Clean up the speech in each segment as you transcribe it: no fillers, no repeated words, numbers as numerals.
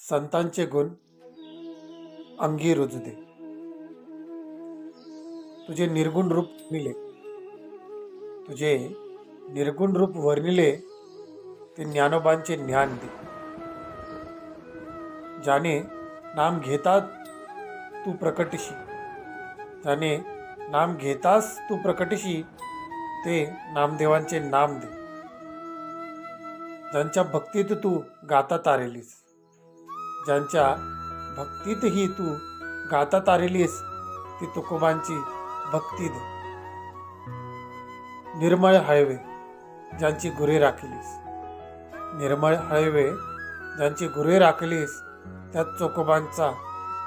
संतांचे गुण अंगी रुजू दे. तुझे निर्गुण रूप वर्णिले, तुझे निर्गुण रूप वर्णिले ते ज्ञानोबांचे ज्ञान दे. ज्याने नाम घेता तू प्रकटशी, ज्याने नाम घेतास तू प्रकटशी ते नामदेवांचे नाम दे. ज्यांच्या भक्तीत तू गाता तारेलीस, ज्यांच्या भक्तीतही तू गाता तारेलीस ती तुकोबांची भक्ती दे. निर्मळ हळवे ज्यांची गुरे राखलीस, निर्मळ हळवे ज्यांची गुरे राखलीस त्या चोकोबांचा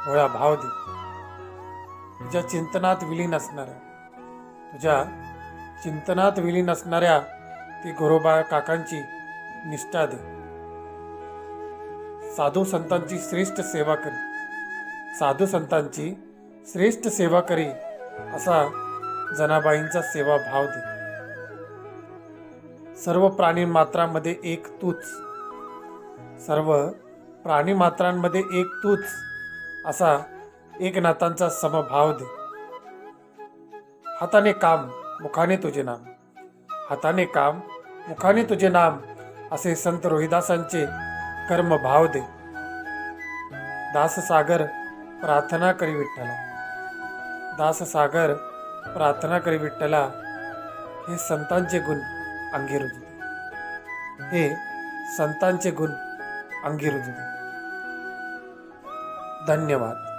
भोळा भाव दे. तुझ्या चिंतनात विलीन असणाऱ्या, तुझ्या चिंतनात विलीन असणाऱ्या ती गोरोबा काकांची निष्ठा दे. साधू संतांची श्रेष्ठ सेवा करी, साधू संतांची श्रेष्ठ सेवा करी असा जनाबाईंचा सेवा भाव दे. सर्व प्राणी मात्रांमध्ये एक तूच, सर्व प्राणी मात्रांमध्ये एक तूच असा एकनाथांचा समभाव दे. हाताने काम मुखाने तुझे नाम, हाताने काम मुखाने तुझे नाम असे संत रोहिदासांचे कर्मभाव दे. दाससागर प्रार्थना करी विठ्ठला, दाससागर प्रार्थना करी विठ्ठला हे संतांचे गुण अंगी रुजू दे, हे संतांचे गुण अंगी रुजू दे. धन्यवाद.